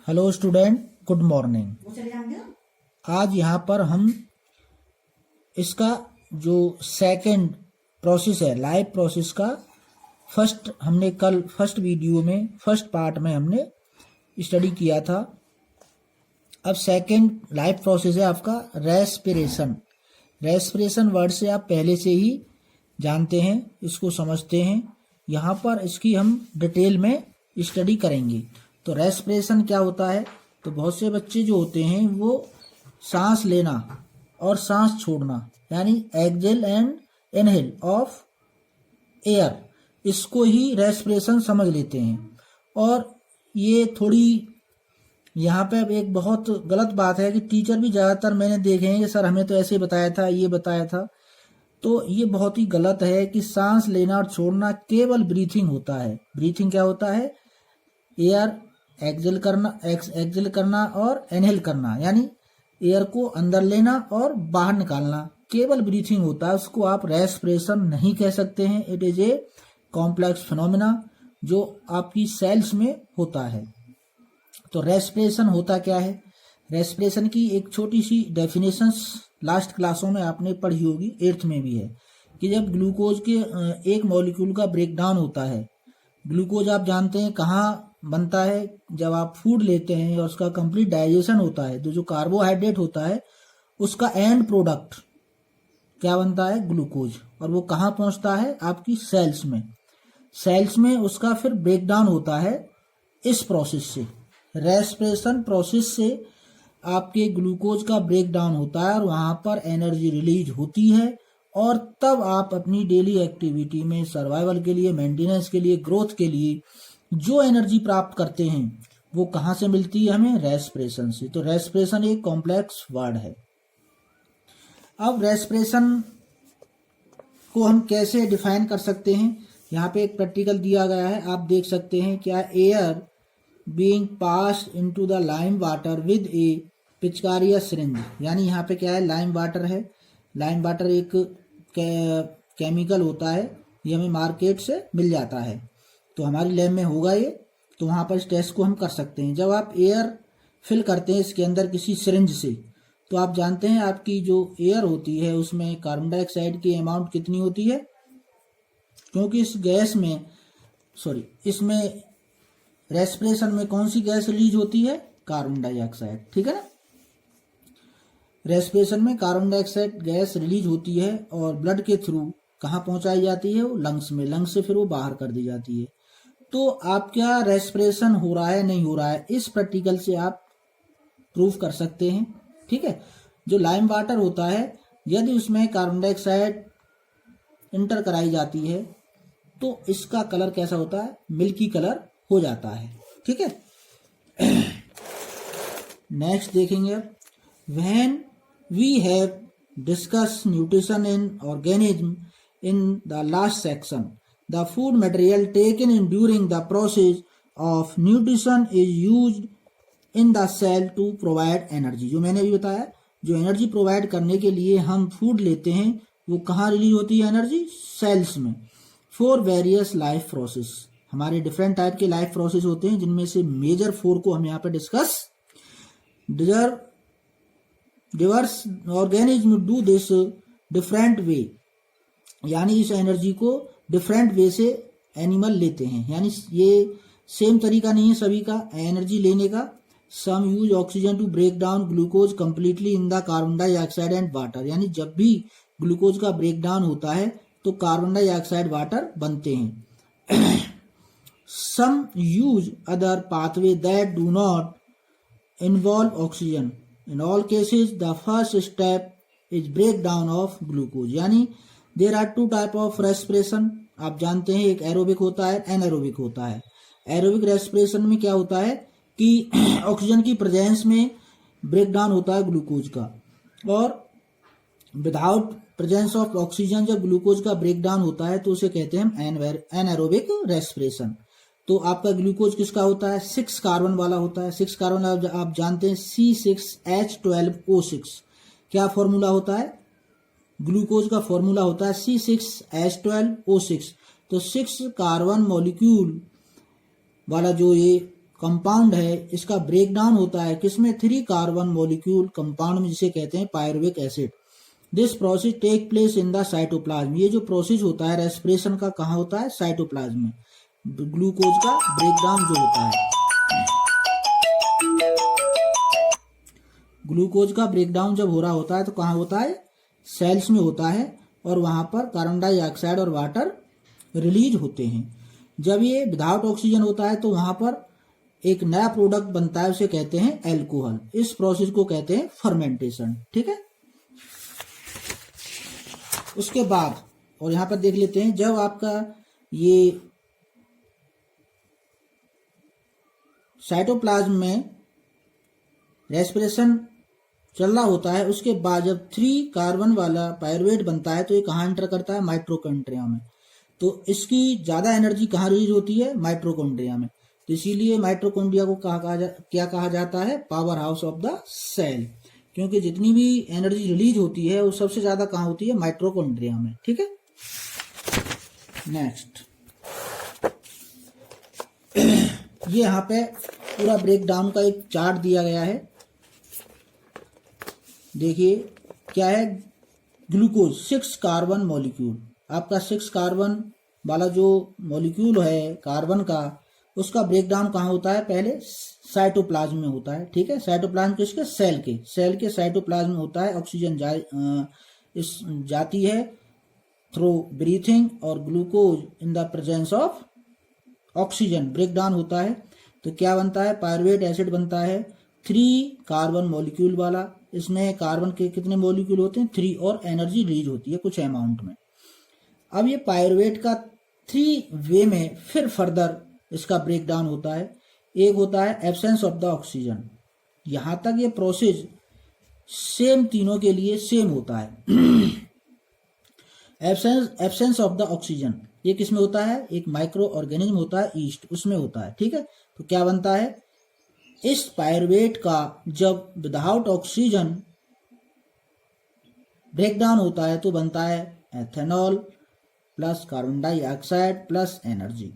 Hello student, good morning. आज यहाँ पर हम इसका जो सेकंड प्रोसेस है, लाइव प्रोसेस का हमने कल फर्स्ट वीडियो में फर्स्ट पार्ट में हमने स्टडी किया था। अब सेकंड लाइव प्रोसेस है आपका रेस्पिरेशन। रेस्पिरेशन वर्ड से आप पहले से ही जानते हैं, इसको समझते हैं। यहाँ पर इसकी हम डिटेल में स्टडी करेंगे। तो रेस्पिरेशन क्या होता है? तो बहुत से बच्चे जो होते हैं वो सांस लेना और सांस छोड़ना, यानी exhale and inhale of air, इसको ही रेस्पिरेशन समझ लेते हैं। और ये थोड़ी यहाँ पे एक बहुत गलत बात है कि टीचर भी ज़्यादातर मैंने देखे हैं कि सर हमें तो ऐसे बताया था, ये बताया था। तो ये बहुत ही गलत है कि सांस लेना और छोड़ना केवल ब्रीथिंग होता है। ब्रीथिंग क्या होता है? एयर एक्सेल करना और इनहेल करना, यानी एयर को अंदर लेना और बाहर निकालना, केवल ब्रीथिंग होता है। उसको आप रेस्पिरेशन नहीं कह सकते हैं। It is a complex phenomena जो आपकी सेल्स में होता है। तो रेस्पिरेशन होता क्या है? रेस्पिरेशन की एक छोटी सी डेफिनेशन लास्ट क्लासों में आपने पढ़ी होगी, 8th में भी है, कि जब ग्लूकोज के एक मॉलिक्यूल का ब्रेकडाउन होता है। ग्लूकोज आप जानते हैं कहाँ बनता है? जब आप फूड लेते हैं और उसका कंप्लीट डाइजेशन होता है तो जो कार्बोहाइड्रेट होता है उसका एंड प्रोडक्ट क्या बनता है? ग्लूकोज। और वो कहाँ पहुंचता है? आपकी सेल्स में। सेल्स में उसका फिर ब्रेकडाउन होता है इस प्रोसेस से, रेस्पिरेशन प्रोसेस से आपके ग्लूकोज का ब्रेकडाउन होता है और वहां पर एनर्जी रिलीज होती है। और तब आप अपनी डेली एक्टिविटी में सर्वाइवल के लिए, मेंटेनेंस के लिए, ग्रोथ के लिए जो एनर्जी प्राप्त करते हैं वो कहाँ से मिलती है? हमें रेस्पिरेशन से। तो रेस्पिरेशन एक कॉम्प्लेक्स वर्ड है। अब रेस्पिरेशन को हम कैसे डिफाइन कर सकते हैं? यहाँ पे एक प्रैक्टिकल दिया गया है, आप देख सकते हैं। क्या? Air being passed into the lime water with a पिचकारी या सिरिंज। यानी यहाँ पे क्या है? लाइम वाटर है। लाइम वाटर एक केमिकल होता है, ये हमें मार्केट से मिल जाता है, तो हमारी लैब में होगा ये। तो वहाँ पर इस टेस्ट को हम कर सकते हैं। जब आप एयर फिल करते हैं इसके अंदर किसी सिरिंज से, तो आप जानते हैं आपकी जो एयर होती है उसमें कार्बन डाइऑक्साइड की अमाउंट कितनी होती है? क्योंकि इस गैस में इसमें रेस्पिरेशन में कौन सी गैस रिलीज होती है? कार्बन डाइऑक्साइड, ठीक है ना। रेस्पिरेशन में कार्बन डाइऑक्साइड गैस रिलीज होती है और ब्लड के थ्रू कहाँ पहुंचाई जाती है? वो लंग्स में। लंग्स से फिर वो बाहर कर दी जाती है। तो आप क्या रेस्पिरेशन हो रहा है, नहीं हो रहा है, इस प्रैक्टिकल से आप प्रूव कर सकते हैं, ठीक है। जो लाइम वाटर होता है, यदि उसमें कार्बन डाइऑक्साइड इंटर कराई जाती है तो इसका कलर कैसा होता है? मिल्की कलर हो जाता है, ठीक है। नेक्स्ट देखेंगे। When we have discuss nutrition in organism in the last section, the food material taken in during the process of nutrition is used in the cell to provide energy। जो मैंने भी बताया, जो एनर्जी प्रोवाइड करने के लिए हम food लेते हैं वो कहाँ रिलीज होती है? एनर्जी सेल्स में। फॉर वेरियस लाइफ प्रोसेस, हमारे डिफरेंट टाइप के लाइफ प्रोसेस होते हैं, जिनमें से मेजर 4 को हम यहाँ पे discuss. Divers organism do this different way, यानी इस एनर्जी को डिफरेंट वे से एनिमल लेते हैं, यानी ये सेम तरीका नहीं है सभी का एनर्जी लेने का। Some use oxygen to break down glucose completely in the carbon dioxide and water, यानी जब भी ग्लूकोज का ब्रेक डाउन होता है तो कार्बन डाइऑक्साइड वाटर बनते हैं। Some use other pathway that do not involve oxygen. In all cases the first step is break down of glucose. यानी there are 2 type of respiration, आप जानते हैं, एक एरोबिक होता है, एनारोबिक होता है। एरोबिक रेस्पिरेशन में क्या होता है कि ऑक्सीजन की प्रेजेंस में ब्रेक डाउन होता है ग्लूकोज का, और विदाउट प्रेजेंस ऑफ ऑक्सीजन जब ग्लूकोज का ब्रेक डाउन होता है तो उसे कहते हैं हम एनारोबिक रेस्पिरेशन। तो आपका ग्लूकोज किसका होता है? 6 कार्बन वाला होता है। 6 कार्बन आप जानते हैं C6H12O6। क्या फॉर्मूला होता है? ग्लूकोज का फॉर्मूला होता है C6H12O6। तो 6 कार्बन मॉलिक्यूल वाला जो ये कंपाउंड है, इसका ब्रेकडाउन होता है किसमें, 3 कार्बन मॉलिक्यूल कंपाउंड में, जिसे कहते हैं pyruvic acid. This process take place in the cytoplasm. ये जो प्रोसेस होता है रेस्पिरेशन का, कहाँ होता है, साइटोप्लाज्म में। ग्लूकोज का ब्रेकडाउन जो होता है, ग्लूकोज का ब्रेकडाउन जब हो रहा होता है तो कहाँ होता है, सेल्स में होता है, और वहां पर कार्बन डाइऑक्साइड और वाटर रिलीज होते हैं। जब ये विदाउट ऑक्सीजन होता है तो वहां पर एक नया प्रोडक्ट बनता है, उसे कहते हैं एल्कोहल। इस प्रोसेस को कहते हैं फर्मेंटेशन। ठीक है, उसके बाद और यहां पर देख लेते हैं, जब आपका ये साइटोप्लाज्म में रेस्पिरेशन चल रहा होता है, उसके बाद जब 3 कार्बन वाला पायरुवेट बनता है तो ये कहाँ एंटर करता है, माइटोकॉन्ड्रिया में। तो इसकी ज्यादा एनर्जी कहाँ रिलीज होती है, माइटोकॉन्ड्रिया में। तो इसीलिए माइटोकॉन्ड्रिया को क्या कहा जाता है, power house of the cell, क्योंकि जितनी भी एनर्जी रिलीज होती है वो सबसे ज्यादा कहाँ होती है, माइटोकॉन्ड्रिया में। ठीक है, नेक्स्ट ये यहाँ पे पूरा ब्रेकडाउन का एक चार्ट दिया गया है। देखिए क्या है, ग्लूकोज 6 कार्बन मॉलिक्यूल, आपका 6 कार्बन वाला जो मॉलिक्यूल है कार्बन का, उसका ब्रेकडाउन कहाँ होता है, पहले साइटोप्लाज्म में होता है। ठीक है, साइटोप्लाज्म किसके, सेल के साइटोप्लाज्म में होता है। ऑक्सीजन जाती है थ्रू ब्रीथिंग, और glucose in the presence of oxygen breakdown होता है। तो क्या बनता है, पायरुवेट एसिड बनता है 3 कार्बन मॉलिक्यूल वाला। इसमें कार्बन के कितने मॉलिक्यूल होते हैं, 3, और एनर्जी रिलीज होती है कुछ अमाउंट में। अब ये पायरुवेट का 3 वे में फिर फर्दर इसका ब्रेकडाउन होता है। एक होता है एब्सेंस ऑफ द ऑक्सीजन, यहां तक ये प्रोसेस सेम तीनों के लिए सेम होता है। एब्सेंस ऑफ द ऑक्सीजन ये किसमें होता है, एक माइक्रो ऑर्गेनिज्म होता है ईस्ट, उसमें होता है। ठीक है, तो क्या बनता है, इस पायरुवेट का जब विदाउट ऑक्सीजन ब्रेकडाउन होता है तो बनता है ethanol plus carbon dioxide plus energy.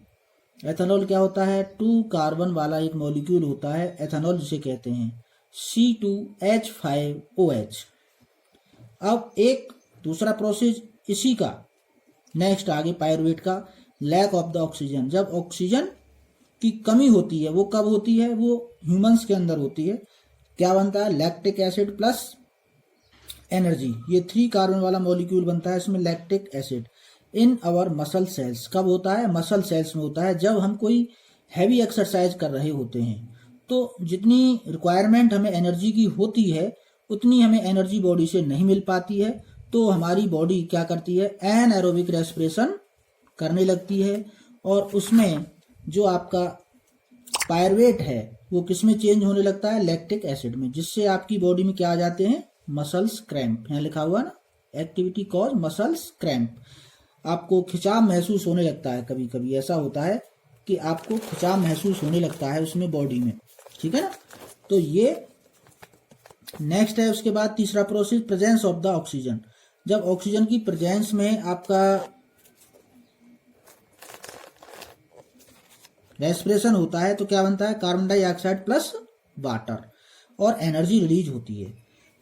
Ethanol क्या होता है, 2 कार्बन वाला एक मॉलिक्यूल होता है एथेनॉल, जिसे कहते हैं C2H5OH। अब एक दूसरा प्रोसेस इसी का नेक्स्ट आगे पायरुवेट का, लैक ऑफ द ऑक्सीजन। जब ऑक्सीजन की कमी होती है, वो कब होती है, वो ह्यूमंस के अंदर होती है। क्या बनता है, लैक्टिक एसिड प्लस एनर्जी। ये 3 कार्बन वाला मॉलिक्यूल बनता है, इसमें lactic acid. In our muscle cells कब होता है, मसल सेल्स में होता है, जब हम कोई हैवी एक्सरसाइज कर रहे होते हैं। तो जितनी रिक्वायरमेंट हमें एनर्जी की होती है उतनी हमें एनर्जी बॉडी से नहीं मिल पाती है, तो हमारी बॉडी क्या करती है, एनाएरोबिक रेस्पिरेशन करने लगती है, और उसमें जो आपका पायरुवेट है वो किसमें चेंज होने लगता है, लैक्टिक एसिड में, जिससे आपकी बॉडी में क्या आ जाते हैं, मसल्स क्रैम्प। यहाँ लिखा हुआ ना, एक्टिविटी कॉज मसल्स क्रैम्प। आपको खिंचाव महसूस होने लगता है, कभी कभी ऐसा होता है कि आपको खिंचाव महसूस होने लगता है उसमें बॉडी में। ठीक है ना, तो ये नेक्स्ट है। उसके बाद तीसरा process, presence of the oxygen. जब ऑक्सीजन की प्रेजेंस में आपका रेस्पिरेशन होता है तो क्या बनता है, कार्बन डाइऑक्साइड प्लस वाटर, और एनर्जी रिलीज होती है।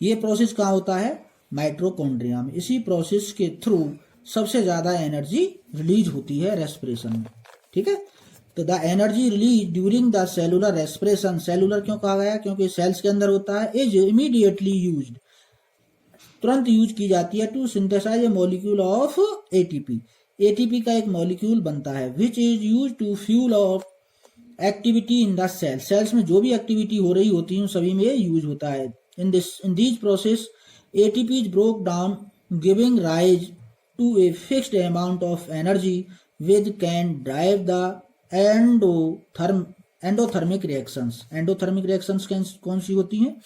ये प्रोसेस कहाँ होता है, माइटोकॉन्ड्रिया में। इसी प्रोसेस के थ्रू सबसे ज्यादा एनर्जी रिलीज होती है रेस्पिरेशन में। ठीक है, तो the energy release during the cellular respiration, cellular क्यों कहा गया, क्योंकि सेल्स के अंदर होता है, इज इमीडिएटली यूज्ड, तुरंत यूज की जाती है, to synthesise a molecule of ATP. ATP का एक मॉलिक्यूल बनता है, which is use to fuel of activity in the cell. Cells में जो भी एक्टिविटी हो रही होती है सभी में यूज होता है। In these process ATP is broke down giving rise to a fixed amount of energy which can drive the endothermic reactions. Endothermic reactions कौन सी होती हैं,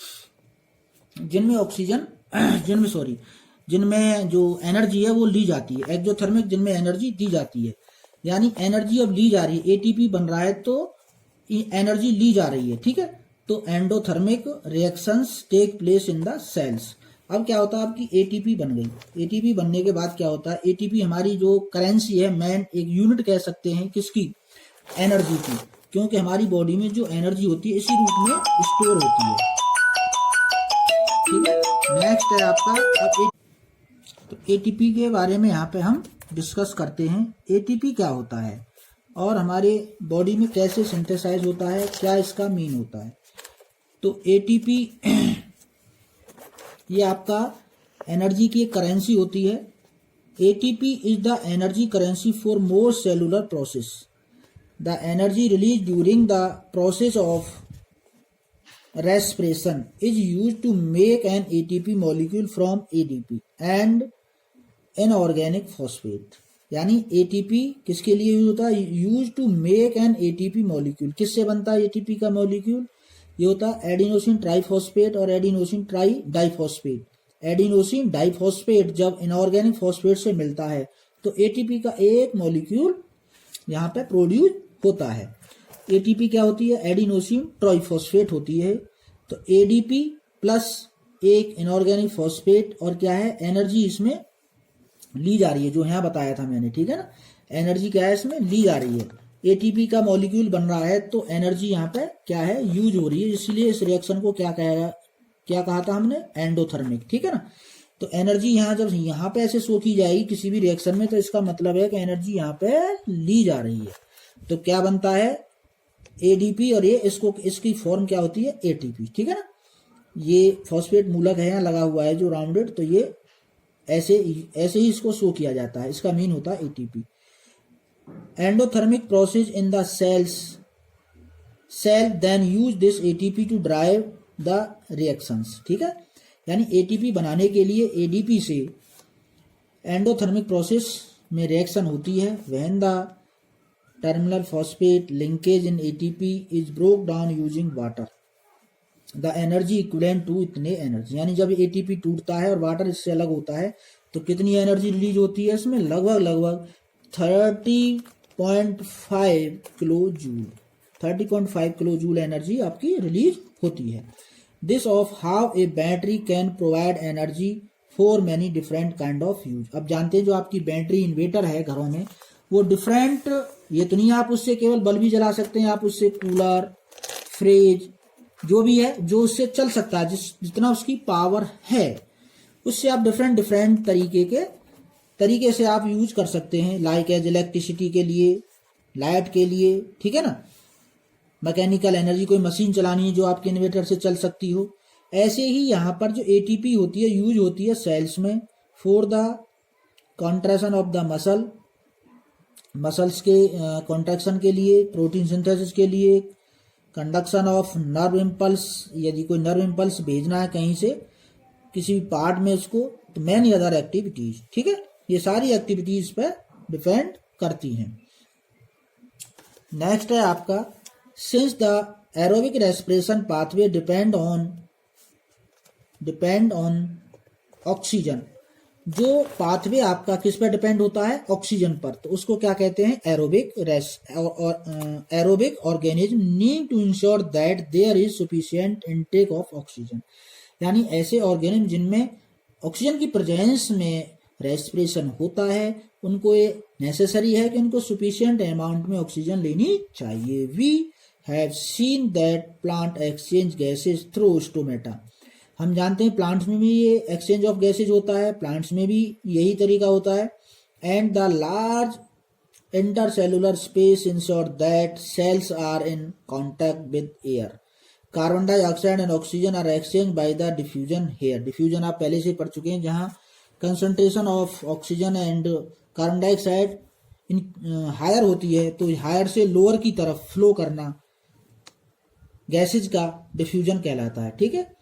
जिनमें जो एनर्जी है वो ली जाती है। एक्सोथर्मिक जिनमें एनर्जी दी जाती है, यानी एनर्जी अब ली जा रही है, एटीपी बन रहा है तो एनर्जी ली जा रही है। ठीक है, तो endothermic reactions take place in the cells. अब क्या होता है, आपकी एटीपी बन गई। एटीपी बनने के बाद क्या होता है, एटीपी हमारी जो करेंसी है, मेन एक यूनिट कह सकते हैं किसकी, एनर्जी की। क्योंकि हमारी बॉडी में जो एनर्जी होती है इसी रूप में स्टोर होती है। ठीक है, नेक्स्ट है आपका अब तो एटीपी के बारे में यहाँ पे हम डिस्कस करते हैं। एटीपी क्या होता है और हमारे बॉडी में कैसे सिंथेसाइज होता है, क्या इसका मीन होता है। तो एटीपी ये आपका एनर्जी की एक करेंसी होती है। ATP is the energy currency for most cellular process. The energy release during the process of respiration is used to make an ATP molecule from ADP and inorganic phosphate। यानी ATP किसके लिए use होता है? Use to make an ATP molecule. किससे बनता है ATP का molecule? ये होता है एडिनोसिन ट्राइफॉस्फेट और adenosine tri diphosphate. Adenosine diphosphate जब इनऑर्गेनिक फॉस्फेट से मिलता है तो ATP का एक मॉलिक्यूल यहाँ पे प्रोड्यूस होता है। एटीपी क्या होती है? एडिनोसिन ट्राइफॉस्फेट होती है। तो एडीपी प्लस एक इनऑर्गेनिक फॉस्फेट और क्या है, एनर्जी इसमें ली जा रही है, जो यहाँ बताया था मैंने। ठीक है ना, एनर्जी क्या है इसमें ली जा रही है। एटीपी का मॉलिक्यूल बन रहा है तो एनर्जी यहाँ पे क्या है, यूज हो रही है। इसलिए इस रिएक्शन को क्या कहा था हमने? एंडोथर्मिक। ठीक है ना, तो एनर्जी यहाँ जब यहाँ पे ऐसे शो की जाएगी किसी भी रिएक्शन में तो इसका मतलब है कि एनर्जी यहाँ पे ली जा रही है। तो क्या बनता है? एडीपी और ये इसकी फॉर्म क्या होती है? एटीपी। ठीक है ना, ये फॉस्फेट मूलक है यहाँ लगा हुआ है जो राउंडेड, तो ये ऐसे ही इसको शो किया जाता है। इसका मीन होता है ATP. Endothermic process in the cell then use this ATP to drive the reactions. ठीक है, यानी एटीपी बनाने के लिए एडीपी से एंडोथर्मिक प्रोसेस में रिएक्शन होती है। When the terminal phosphate linkage in ATP is broke down using water, the energy equivalent to इतने एनर्जी। यानी जब ATP टूटता है और वाटर इससे अलग होता है तो कितनी एनर्जी रिलीज होती है इसमें? लगभग 30.5 kilo joule. 30.5 kilo joule energy आपकी रिलीज होती है। This of how a battery can provide energy for many different kind of use. अब जानते हैं जो आपकी बैटरी इन्वर्टर है घरों में, वो डिफरेंट, ये तो नहीं आप उससे केवल बल्ब ही जला सकते हैं, आप उससे कूलर, फ्रिज, जो भी है जो उससे चल सकता है, जितना उसकी पावर है उससे आप डिफरेंट तरीके से आप यूज कर सकते हैं। लाइक एज इलेक्ट्रिसिटी के लिए, लाइट के लिए। ठीक है ना, मैकेनिकल एनर्जी, कोई मशीन चलानी है जो आपके इन्वर्टर से चल सकती हो। ऐसे ही यहाँ पर जो एटीपी होती है यूज होती है सेल्स में for the contraction of the muscles के कॉन्ट्रैक्शन के लिए, प्रोटीन सिंथेसिस के लिए, कंडक्शन ऑफ नर्व इम्पल्स, यदि कोई नर्व इम्पल्स भेजना है कहीं से किसी भी पार्ट में इसको, तो मैनी अदर एक्टिविटीज। ठीक है, ये सारी एक्टिविटीज पर डिपेंड करती हैं। नेक्स्ट है आपका since the aerobic respiration pathway depend on oxygen. जो पाथवे आपका किस पर डिपेंड होता है? ऑक्सीजन पर, तो उसको क्या कहते हैं? Aerobic organism need to ensure that there is sufficient intake of oxygen. यानी ऐसे ऑर्गेनिज्म जिनमें ऑक्सीजन की प्रेजेंस में रेस्पिरेशन होता है, उनको ये नेसेसरी है कि उनको सफिशिएंट अमाउंट में ऑक्सीजन लेनी चाहिए। We have seen that plant exchange gases through stomata. हम जानते हैं प्लांट्स में भी ये एक्सचेंज ऑफ गैसेज होता है, प्लांट्स में भी यही तरीका होता है। And the large intercellular space ensure that cells are in contact with air. Carbon dioxide and oxygen are exchange by the diffusion here. Diffusion आप पहले से पढ़ चुके हैं, जहां concentration of oxygen and carbon dioxide higher होती है तो हायर से लोअर की तरफ फ्लो करना गैसेज का डिफ्यूजन कहलाता है। ठीक है,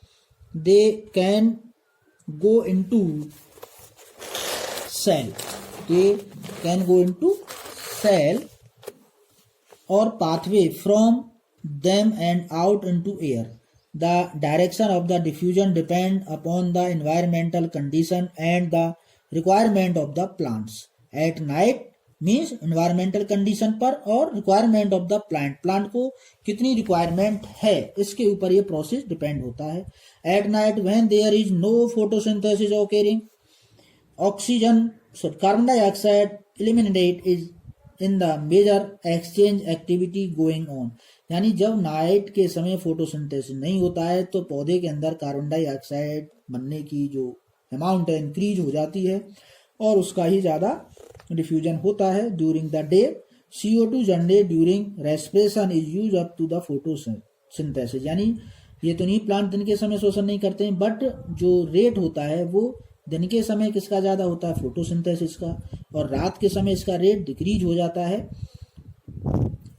they can go into cell or pathway from them and out into air. The direction of the diffusion depend upon the environmental condition and the requirement of the plants. At night means environmental condition पर और requirement of the plant को कितनी requirement है इसके ऊपर ये process depend होता है। At night when there is no photosynthesis occurring, oxygen carbon dioxide in the major exchange activity going on, यानी जब नाइट के समय फोटोसिंथेसिस नहीं होता है तो पौधे के अंदर कार्बन डाइऑक्साइड बनने की जो अमाउंट है इंक्रीज हो जाती है और उसका ही ज़्यादा डिफ्यूजन होता है during the day. CO2 generate during respiration is use up to the photosynthesis, यानी ये तो नहीं प्लांट दिन के समय शोषण नहीं करते हैं, बट जो रेट होता है वो दिन के समय किसका ज़्यादा होता है, फोटोसिंथेसिस का, और रात के समय इसका रेट डिक्रीज हो जाता है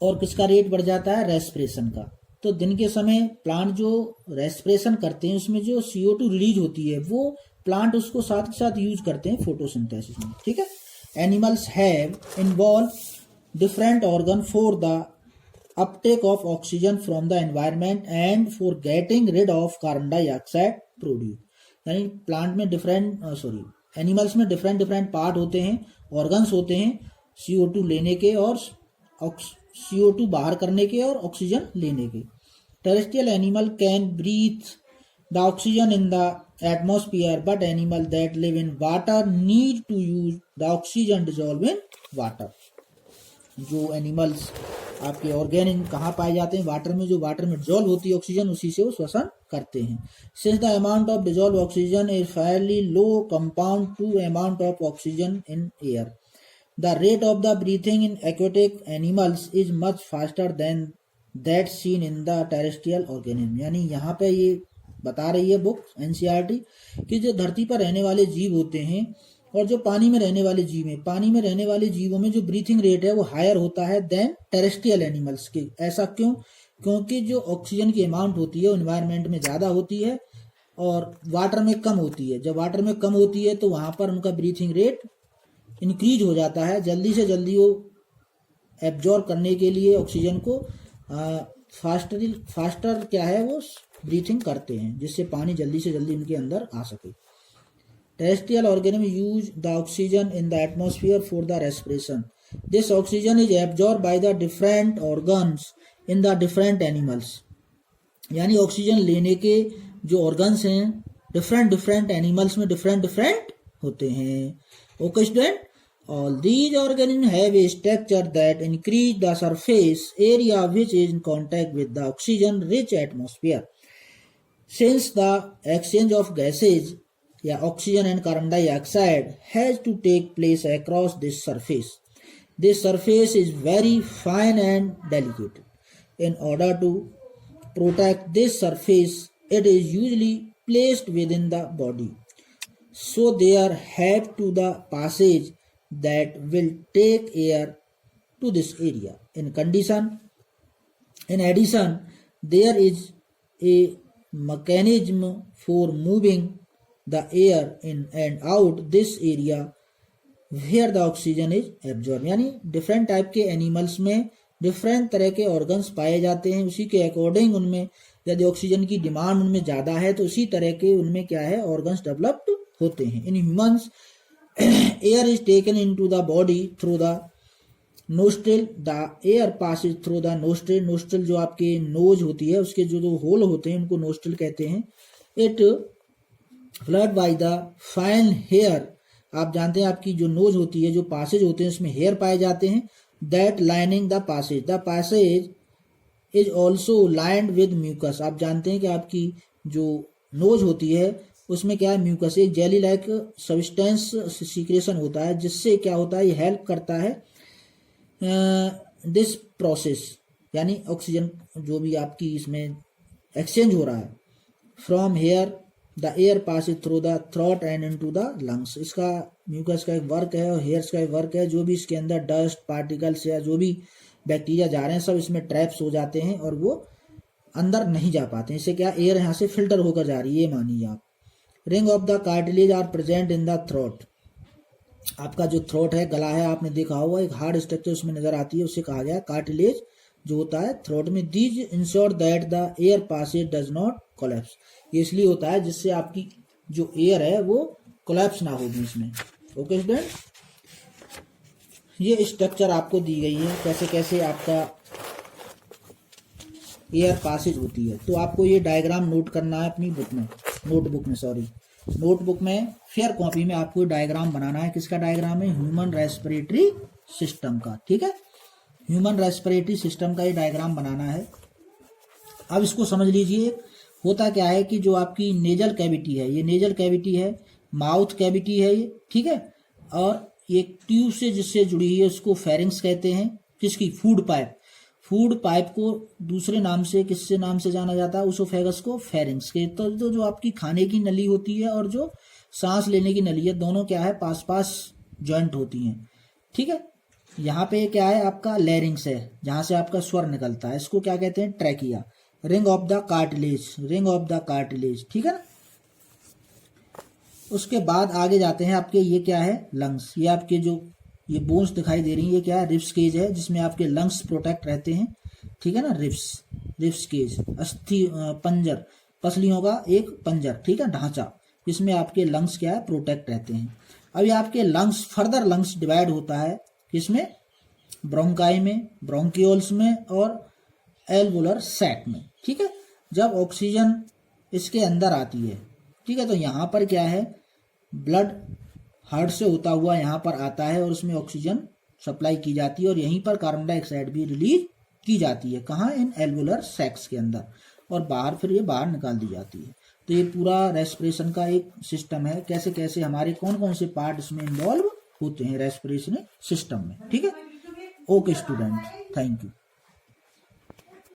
और किसका रेट बढ़ जाता है, रेस्पिरेशन का। तो दिन के समय प्लांट जो रेस्पिरेशन करते हैं उसमें जो CO2 रिलीज होती है वो प्लांट उसको साथ के साथ यूज करते हैं फोटोसिंथेसिस में, ठीक है। Animals have involve different organ for the uptake of oxygen from the environment and for getting rid of carbon dioxide produced, यानी प्लांट में एनिमल्स में डिफरेंट पार्ट होते हैं, ऑर्गन्स होते हैं CO2 लेने के और CO2 बाहर करने के और ऑक्सीजन लेने के। Terrestrial animal can breathe the oxygen in the atmosphere but animal that live in water need to use the oxygen dissolve in water. जो एनिमल्स आपके ऑर्गेनिक कहाँ पाए जाते हैं, वाटर में, जो वाटर में डिजॉल्व होती है ऑक्सीजन उसी से वो श्वसन करते हैं। Since the amount of dissolve oxygen is fairly low compound to amount of oxygen in air, the rate of the breathing in aquatic animals is much faster than that seen in the terrestrial organism, यानी यहाँ पे ये बता रही है book NCERT कि जो धरती पर रहने वाले जीव होते हैं और जो पानी में रहने वाले जीव हैं, पानी में रहने वाले जीवों में जो ब्रीथिंग रेट है वो हायर होता है देन टेरेस्ट्रियल एनिमल्स के। ऐसा क्यों? क्योंकि जो ऑक्सीजन की अमाउंट होती है एनवायरनमेंट में ज़्यादा होती है और वाटर में कम होती है। जब वाटर में कम होती है तो वहाँ पर उनका ब्रीथिंग रेट इंक्रीज हो जाता है, जल्दी से जल्दी वो एब्जॉर्ब करने के लिए ऑक्सीजन को फास्टर क्या है वो ब्रीथिंग करते हैं, जिससे पानी जल्दी से जल्दी उनके अंदर आ सके। Terrestrial organisms use the oxygen in the atmosphere for the respiration. This oxygen is absorbed by the different organs in the different animals. यानी ऑक्सीजन लेने के जो ऑर्गन्स हैं डिफरेंट एनिमल्स में डिफरेंट होते हैं। Okay student, all these organisms have a structure that increase the surface area which is in contact with the oxygen rich atmosphere. Since the exchange of gases, oxygen and carbon dioxide has to take place across this surface. This surface is very fine and delicate. In order to protect this surface, it is usually placed within the body. So there have to the passage that will take air to this area. In addition, there is a mechanism for moving the air in and out this area where the oxygen is absorbed, यानी different type के animals में different तरह के organs पाए जाते हैं, उसी के अकॉर्डिंग उनमें यदि ऑक्सीजन की डिमांड उनमें ज़्यादा है तो उसी तरह के उनमें क्या है ऑर्गन्स डेवलप्ड होते हैं। In humans air is taken into the body through the nostril, the air passes through the nostril. Nostril जो आपके नोज होती है उसके जो होल होते हैं उनको नोस्ट्रिल कहते हैं। It flood by the fine hair, आप जानते हैं आपकी जो नोज होती है जो पासेज होते हैं उसमें हेयर पाए जाते हैं। That lining the passage is also lined with mucus, आप जानते हैं कि आपकी जो नोज होती है उसमें क्या है म्यूकस, एक जेली लाइक सब्सटेंस सीक्रेशन होता है जिससे क्या होता है ये हेल्प करता है दिस प्रोसेस, यानी ऑक्सीजन जो भी आपकी इसमें एक्सचेंज हो रहा है from here the air pass through the throat and into the lungs. इसका म्यूकस का एक वर्क है और हेयर्स का एक वर्क है, जो भी इसके अंदर डस्ट पार्टिकल्स या जो भी बैक्टीरिया जा रहे हैं सब इसमें ट्रैप्स हो जाते हैं और वो अंदर नहीं जा पाते हैं। इससे क्या एयर यहाँ से फिल्टर होकर जा रही है, ये मानिए आप। Ring of the cartilage are present in the throat, आपका जो थ्रोट है गला है आपने देखा होगा एक हार्ड स्ट्रक्चर उसमें नजर आती है, उससे कहा गया कार्टिलेज जो होता है थ्रोट में। These ensure that the air passage does not collapse, ये इसलिए होता है जिससे आपकी जो एयर है वो कोलैप्स ना हो बीच में। ओके स्टूडेंट, ये स्ट्रक्चर आपको दी गई है कैसे कैसे आपका एयर पासेज होती है। तो आपको ये डायग्राम नोट करना है अपनी बुक में, नोटबुक में फेयर कॉपी में आपको डायग्राम बनाना है। किसका डायग्राम है? ह्यूमन रेस्पिरेटरी सिस्टम का, ठीक है। ह्यूमन रेस्पिरेटरी सिस्टम का ये डायग्राम बनाना है। अब इसको समझ लीजिए, होता क्या है कि जो आपकी नेजल कैविटी है, ये नेजल कैविटी है, माउथ कैविटी है ये, ठीक है, और एक ट्यूब से जिससे जुड़ी है उसको फेरिंग्स कहते हैं। किसकी? Food pipe. फूड पाइप को दूसरे नाम से किससे नाम से जाना जाता है? उसोफेगस को फेरिंग्स के। तो जो आपकी खाने की नली होती है और जो सांस लेने की नली है, दोनों क्या है? पास पास जॉइंट होती हैं, ठीक है। यहाँ पे क्या है? आपका लैरिंग्स है, जहां से आपका स्वर निकलता है, इसको क्या कहते हैं? Trachea. Ring of the cartilage, ring of the cartilage, ठीक है ना। उसके बाद आगे जाते हैं आपके, ये क्या है? लंग्स। ये आपके जो ये बोन्स दिखाई दे रही है, ये क्या है? रिब्स केज है, जिसमें आपके लंग्स प्रोटेक्ट रहते हैं, ठीक है ना। रिब्स केज, अस्थि पंजर, पसलियों का एक पंजर, ठीक है, ढांचा, इसमें आपके लंग्स क्या है? प्रोटेक्ट रहते हैं। अब ये आपके लंग्स, फर्दर लंग्स डिवाइड होता है किसमें? ब्रोंकाई में, ब्रोंकियोल्स में और एल्वुलर सैक में, ठीक है। जब ऑक्सीजन इसके अंदर आती है, ठीक है, तो यहाँ पर क्या है? ब्लड हार्ट से होता हुआ यहाँ पर आता है और उसमें ऑक्सीजन सप्लाई की जाती है और यहीं पर कार्बन डाइऑक्साइड भी रिलीज की जाती है। कहाँ? इन एल्वुलर सैक्स के अंदर, और बाहर फिर ये बाहर निकाल दी जाती है। तो ये पूरा रेस्पिरेशन का एक सिस्टम है, कैसे कैसे हमारे कौन कौन से पार्ट इसमें इन्वॉल्व होते हैं रेस्पिरेशन सिस्टम में, ठीक है। Okay student, thank you.